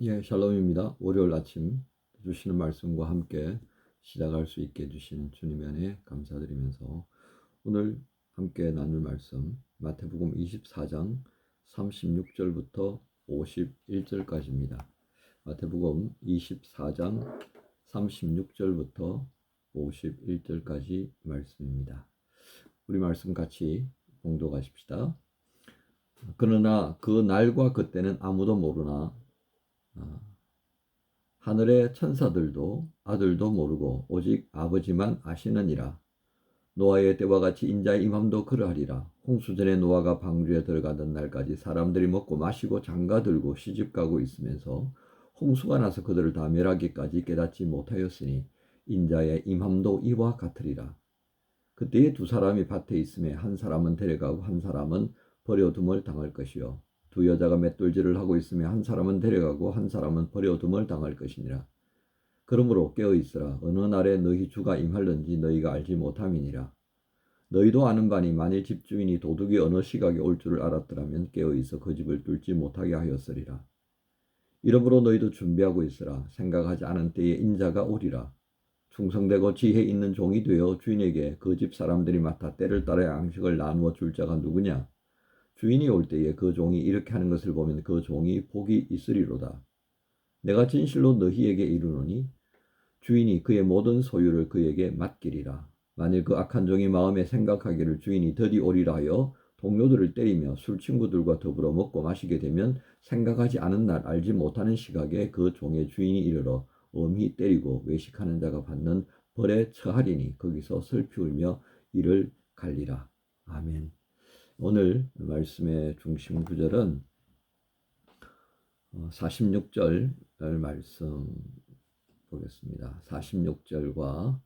예, 샬롬입니다. 월요일 아침 주시는 말씀과 함께 시작할 수 있게 해주신 주님의 은혜 감사드리면서 오늘 함께 나눌 말씀 마태복음 24장 36절부터 51절까지입니다. 마태복음 24장 36절부터 51절까지 말씀입니다. 우리 말씀 같이 봉독하십시다. 그러나 그 날과 그때는 아무도 모르나 하늘의 천사들도 아들도 모르고 오직 아버지만 아시느니라. 노아의 때와 같이 인자의 임함도 그러하리라. 홍수전에 노아가 방주에 들어가던 날까지 사람들이 먹고 마시고 장가들고 시집가고 있으면서 홍수가 나서 그들을 다 멸하기까지 깨닫지 못하였으니 인자의 임함도 이와 같으리라. 그때에 두 사람이 밭에 있음에 한 사람은 데려가고 한 사람은 버려둠을 당할 것이요 두 여자가 맷돌질을 하고 있으며 한 사람은 데려가고 한 사람은 버려둠을 당할 것이니라. 그러므로 깨어있으라. 어느 날에 너희 주가 임할는지 너희가 알지 못함이니라. 너희도 아는 바니 만일 집주인이 도둑이 어느 시각에 올 줄을 알았더라면 깨어있어 그 집을 뚫지 못하게 하였으리라. 이러므로 너희도 준비하고 있으라. 생각하지 않은 때에 인자가 오리라. 충성되고 지혜 있는 종이 되어 주인에게 그 집 사람들이 맡아 때를 따라 양식을 나누어 줄 자가 누구냐? 주인이 올 때에 그 종이 이렇게 하는 것을 보면 그 종이 복이 있으리로다. 내가 진실로 너희에게 이르노니 주인이 그의 모든 소유를 그에게 맡기리라. 만일 그 악한 종이 마음에 생각하기를 주인이 드디 오리라 하여 동료들을 때리며 술 친구들과 더불어 먹고 마시게 되면 생각하지 않은 날 알지 못하는 시각에 그 종의 주인이 이르러 엄히 때리고 외식하는 자가 받는 벌에 처하리니 거기서 슬피 울며 이를 갈리라. 아멘. 오늘 말씀의 중심 구절은 46절 말씀 보겠습니다. 46절과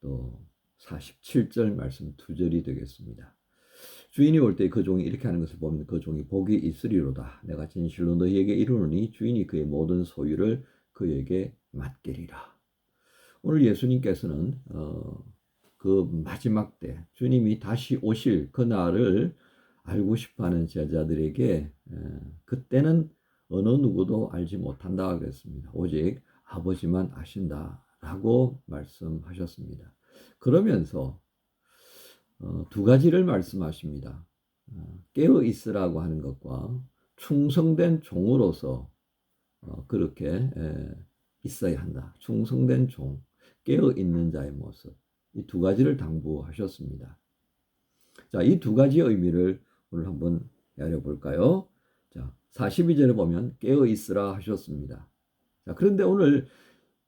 또 47절 말씀 두 절이 되겠습니다. 주인이 올 때 그 종이 이렇게 하는 것을 보면 그 종이 복이 있으리로다. 내가 진실로 너희에게 이르노니 주인이 그의 모든 소유를 그에게 맡기리라. 오늘 예수님께서는 그 마지막 때 주님이 다시 오실 그날을 알고 싶어하는 제자들에게 그때는 어느 누구도 알지 못한다 그랬습니다. 오직 아버지만 아신다라고 말씀하셨습니다. 그러면서 두 가지를 말씀하십니다. 깨어 있으라고 하는 것과 충성된 종으로서 그렇게 있어야 한다. 충성된 종, 깨어 있는 자의 모습. 이 두 가지를 당부하셨습니다. 자, 이 두 가지의 의미를 오늘 한번 알아볼까요? 자, 42절에 보면 깨어 있으라 하셨습니다. 자, 그런데 오늘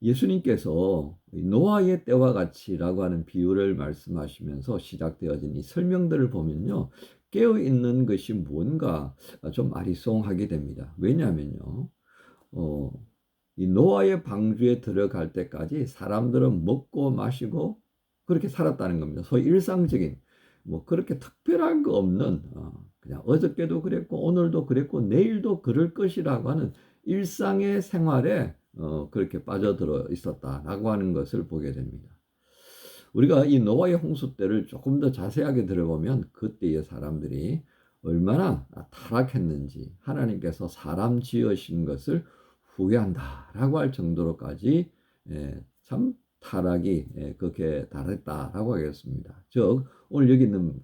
예수님께서 노아의 때와 같이라고 하는 비유를 말씀하시면서 시작되어진 이 설명들을 보면요. 깨어 있는 것이 뭔가 좀 아리송하게 됩니다. 왜냐하면요. 이 노아의 방주에 들어갈 때까지 사람들은 먹고 마시고 그렇게 살았다는 겁니다. 소위 일상적인 뭐 그렇게 특별한 거 없는 그냥 어저께도 그랬고 오늘도 그랬고 내일도 그럴 것이라고 하는 일상의 생활에 그렇게 빠져들어 있었다라고 하는 것을 보게 됩니다. 우리가 이 노아의 홍수 때를 조금 더 자세하게 들어보면 그때의 사람들이 얼마나 타락했는지 하나님께서 사람 지으신 것을 후회한다라고 할 정도로까지 참 타락이 그렇게 달했다라고 하겠습니다. 즉 오늘 여기 있는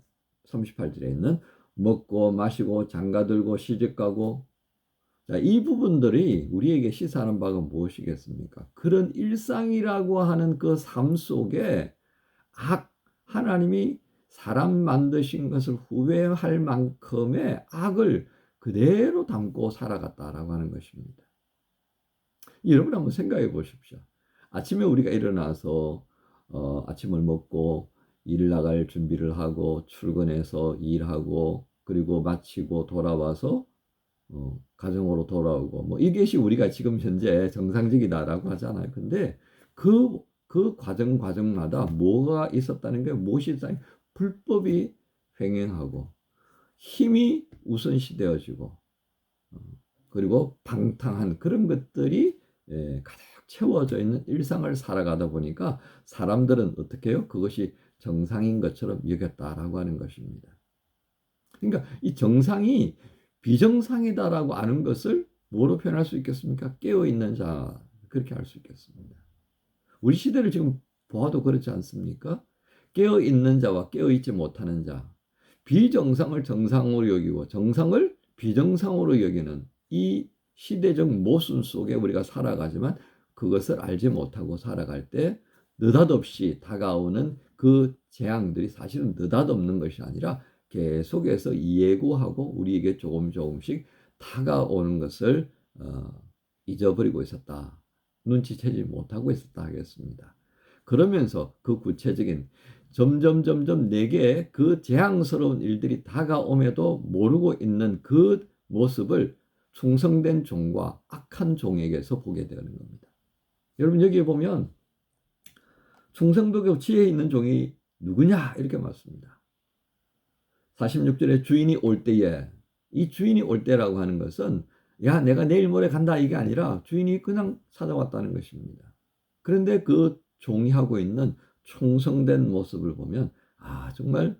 38절에 있는 먹고 마시고 장가들고 시집가고 자, 이 부분들이 우리에게 시사하는 바가 무엇이겠습니까? 그런 일상이라고 하는 그 삶 속에 하나님이 사람 만드신 것을 후회할 만큼의 악을 그대로 담고 살아갔다라고 하는 것입니다. 여러분 한번 생각해 보십시오. 아침에 우리가 일어나서 아침을 먹고 일 나갈 준비를 하고 출근해서 일하고 그리고 마치고 돌아와서 가정으로 돌아오고 뭐 이것이 우리가 지금 현재 정상적이다라고 하잖아요. 근데 그 과정마다 뭐가 있었다는 게 무엇이 있었다는 게 불법이 횡행하고 힘이 우선시되어지고 그리고 방탕한 그런 것들이 가득 채워져 있는 일상을 살아가다 보니까 사람들은 어떻게 해요? 그것이 정상인 것처럼 여겼다라고 하는 것입니다. 그러니까 이 정상이 비정상이다라고 아는 것을 뭐로 표현할 수 있겠습니까? 깨어있는 자, 그렇게 할 수 있겠습니다. 우리 시대를 지금 보아도 그렇지 않습니까? 깨어있는 자와 깨어있지 못하는 자, 비정상을 정상으로 여기고 정상을 비정상으로 여기는 이 시대적 모순 속에 우리가 살아가지만 그것을 알지 못하고 살아갈 때 느닷없이 다가오는 그 재앙들이 사실은 느닷없는 것이 아니라 계속해서 예고하고 우리에게 조금씩 다가오는 것을 잊어버리고 있었다. 눈치채지 못하고 있었다 하겠습니다. 그러면서 그 구체적인 점점 내게 그 재앙스러운 일들이 다가옴에도 모르고 있는 그 모습을 충성된 종과 악한 종에게서 보게 되는 겁니다. 여러분 여기에 보면 충성되고 지혜 있는 종이 누구냐 이렇게 말씀니다. 46절에 주인이 올 때에, 이 주인이 올 때라고 하는 것은 야 내가 내일 모레 간다 이게 아니라 주인이 그냥 찾아왔다는 것입니다. 그런데 그 종이 하고 있는 충성된 모습을 보면 아 정말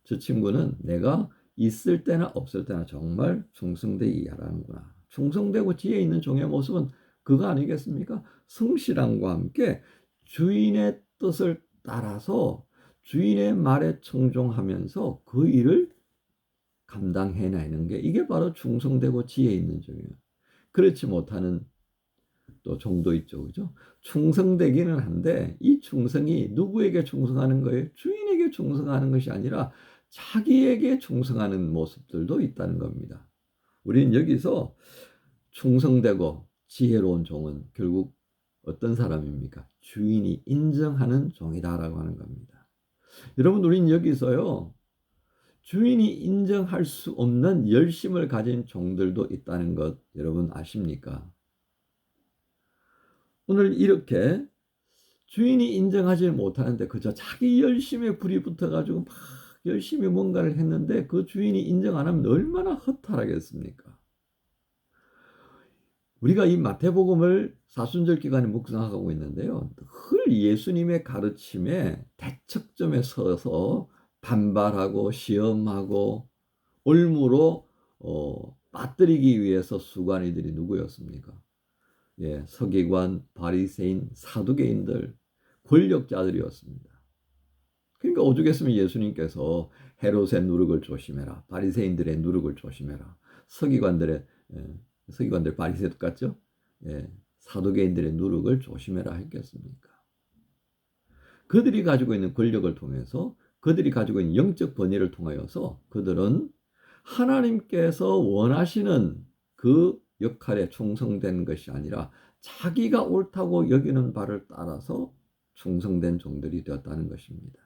저 친구는 내가 있을 때나 없을 때나 정말 충성되게 일하는구나. 충성되고 지혜 있는 종의 모습은 그거 아니겠습니까? 성실함과 함께 주인의 뜻을 따라서 주인의 말에 청종하면서 그 일을 감당해내는 게 이게 바로 충성되고 지혜 있는 종이에요. 그렇지 못하는 또 종도 있죠. 그죠? 충성되기는 한데 이 충성이 누구에게 충성하는 거예요? 주인에게 충성하는 것이 아니라 자기에게 충성하는 모습들도 있다는 겁니다. 우리는 여기서 충성되고 지혜로운 종은 결국 어떤 사람입니까? 주인이 인정하는 종이다라고 하는 겁니다. 여러분 우리는 여기서요. 주인이 인정할 수 없는 열심을 가진 종들도 있다는 것 여러분 아십니까? 오늘 이렇게 주인이 인정하지 못하는데 그저 자기 열심에 불이 붙어가지고 막 열심히 뭔가를 했는데 그 주인이 인정 안 하면 얼마나 허탈하겠습니까? 우리가 이 마태복음을 사순절 기간에 묵상하고 있는데요. 늘 예수님의 가르침에 대척점에 서서 반발하고 시험하고 올무로 빠뜨리기 위해서 수고한 이들이 누구였습니까? 예, 서기관, 바리새인, 사두개인들, 권력자들이었습니다. 그러니까 오죽했으면 예수님께서 헤롯의 누룩을 조심해라, 바리새인들의 누룩을 조심해라, 서기관들 바리새 똑같죠? 예, 사두개인들의 누룩을 조심해라 했겠습니까? 그들이 가지고 있는 권력을 통해서 그들이 가지고 있는 영적 번뇌를 통하여서 그들은 하나님께서 원하시는 그 역할에 충성된 것이 아니라 자기가 옳다고 여기는 바를 따라서 충성된 종들이 되었다는 것입니다.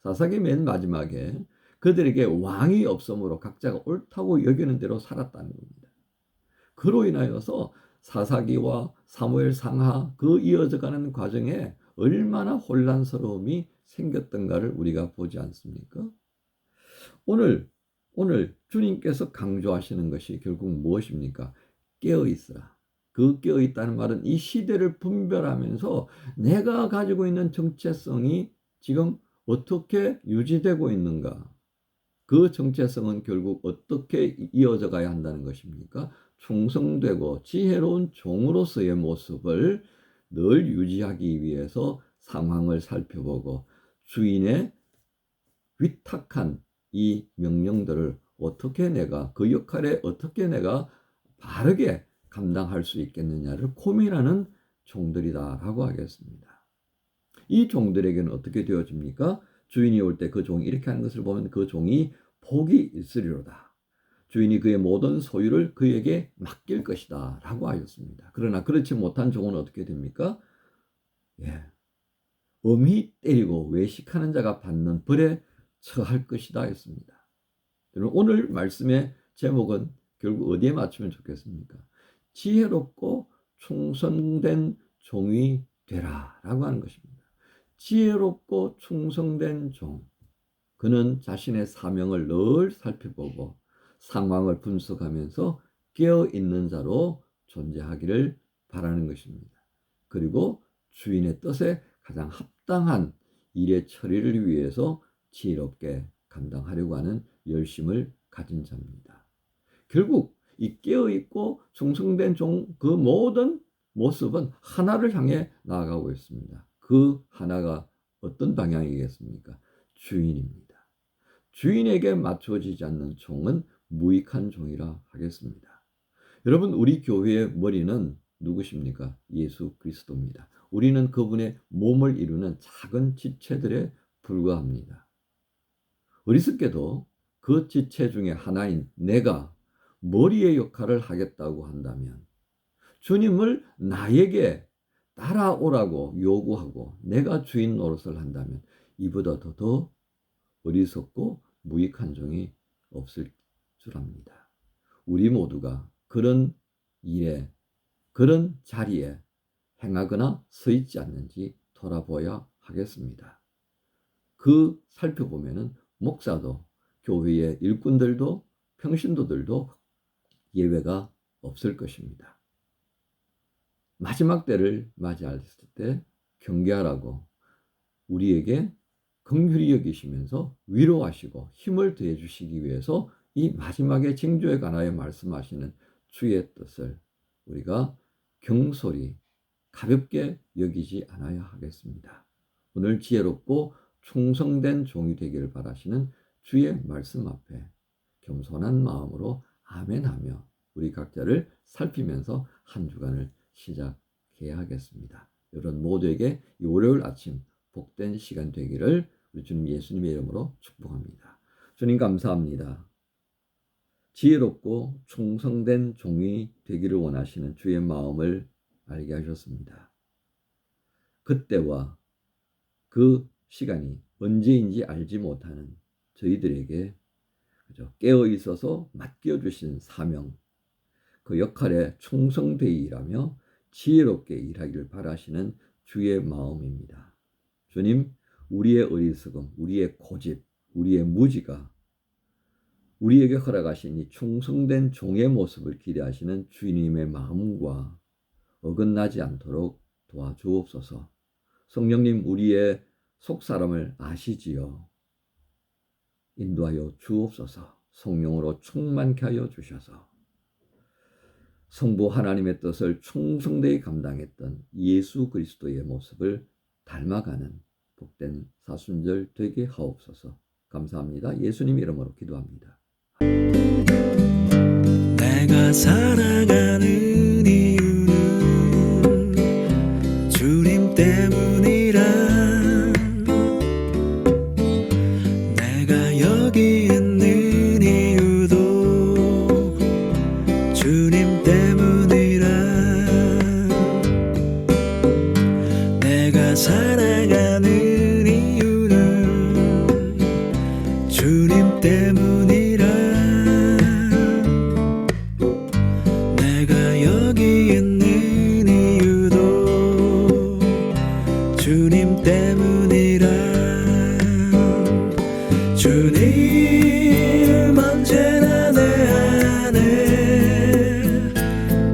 사사기 맨 마지막에 그들에게 왕이 없으므로 각자가 옳다고 여기는 대로 살았다는 겁니다. 그로 인하여서 사사기와 사무엘 상하 그 이어져가는 과정에 얼마나 혼란스러움이 생겼던가를 우리가 보지 않습니까? 오늘 주님께서 강조하시는 것이 결국 무엇입니까? 깨어 있으라. 그 깨어 있다는 말은 이 시대를 분별하면서 내가 가지고 있는 정체성이 지금 어떻게 유지되고 있는가? 그 정체성은 결국 어떻게 이어져 가야 한다는 것입니까? 충성되고 지혜로운 종으로서의 모습을 늘 유지하기 위해서 상황을 살펴보고 주인의 위탁한 이 명령들을 어떻게 내가 그 역할에 어떻게 내가 바르게 감당할 수 있겠느냐를 고민하는 종들이다라고 하겠습니다. 이 종들에게는 어떻게 되어집니까? 주인이 올 때 그 종이 이렇게 하는 것을 보면 그 종이 복이 있으리로다. 주인이 그의 모든 소유를 그에게 맡길 것이다 라고 하였습니다. 그러나 그렇지 못한 종은 어떻게 됩니까? 예, 엄히 때리고 외식하는 자가 받는 벌에 처할 것이다 했습니다. 여러분 오늘 말씀의 제목은 결국 어디에 맞추면 좋겠습니까? 지혜롭고 충성된 종이 되라 라고 하는 것입니다. 지혜롭고 충성된 종, 그는 자신의 사명을 늘 살펴보고 상황을 분석하면서 깨어있는 자로 존재하기를 바라는 것입니다. 그리고 주인의 뜻에 가장 합당한 일의 처리를 위해서 지혜롭게 감당하려고 하는 열심을 가진 자입니다. 결국 이 깨어있고 충성된 그 모든 모습은 하나를 향해 나아가고 있습니다. 그 하나가 어떤 방향이겠습니까? 주인입니다. 주인에게 맞춰지지 않는 종은 무익한 종이라 하겠습니다. 여러분, 우리 교회의 머리는 누구십니까? 예수 그리스도입니다. 우리는 그분의 몸을 이루는 작은 지체들에 불과합니다. 어리석게도 그 지체 중에 하나인 내가 머리의 역할을 하겠다고 한다면, 주님을 나에게 따라오라고 요구하고 내가 주인 노릇을 한다면 이보다 더 어리석고 무익한 종이 없을 줄 압니다. 우리 모두가 그런 일에, 그런 자리에 행하거나 서 있지 않는지 돌아보아야 하겠습니다. 그 살펴보면은 목사도, 교회의 일꾼들도, 평신도들도 예외가 없을 것입니다. 마지막 때를 맞이했을 때 경계하라고 우리에게 긍휼히 여기시면서 위로하시고 힘을 더해 주시기 위해서 이 마지막에 징조에 관하여 말씀하시는 주의 뜻을 우리가 경솔히 가볍게 여기지 않아야 하겠습니다. 오늘 지혜롭고 충성된 종이 되기를 바라시는 주의 말씀 앞에 겸손한 마음으로 아멘하며 우리 각자를 살피면서 한 주간을 시작해야 하겠습니다. 여러분 모두에게 이 월요일 아침 복된 시간 되기를 우리 주님 예수님의 이름으로 축복합니다. 주님 감사합니다. 지혜롭고 충성된 종이 되기를 원하시는 주의 마음을 알게 하셨습니다. 그때와 그 시간이 언제인지 알지 못하는 저희들에게 깨어 있어서 맡겨주신 사명, 그 역할에 충성되이 일하며 지혜롭게 일하기를 바라시는 주의 마음입니다. 주님, 우리의 어리석음, 우리의 고집, 우리의 무지가 우리에게 허락하신 이 충성된 종의 모습을 기대하시는 주님의 마음과 어긋나지 않도록 도와주옵소서. 성령님, 우리의 속사람을 아시지요. 인도하여 주옵소서. 성령으로 충만케 하여 주셔서 성부 하나님의 뜻을 충성되이 감당했던 예수 그리스도의 모습을 닮아가는 복된 사순절 되게 하옵소서. 감사합니다. 예수님 이름으로 기도합니다. 내가 살아가는 이유는 주님 때문이라. 내가 여기 있는 이유도 주님 때문이라. 내가 살아가는 이유는 주님 때문이라. 내가 여기 있는 이유도 주님 때문이라. 주님 언제나 내 안에,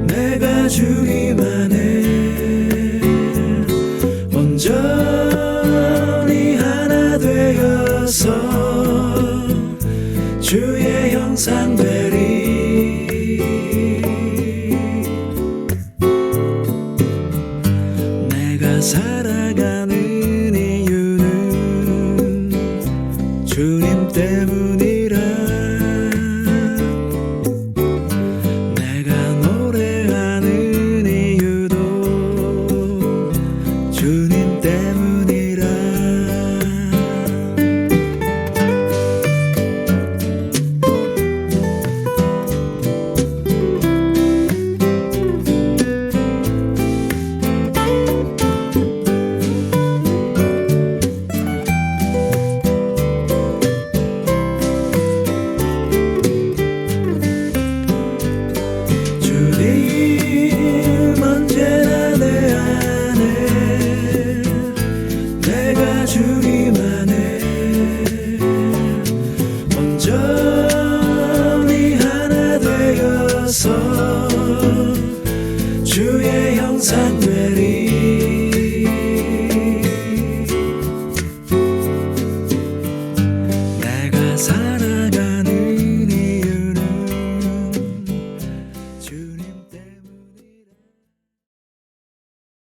내가 주님 안에 온전히 하나 되어서 주의 형상 되리. 내가 살아가는 이유는 주님 때문이라. 내가 노래하는 이유도 주님 때문이라. 주님 언제나 내 안에, 내가 주님 안에 온전히 하나 되어서 주의 형상 되리.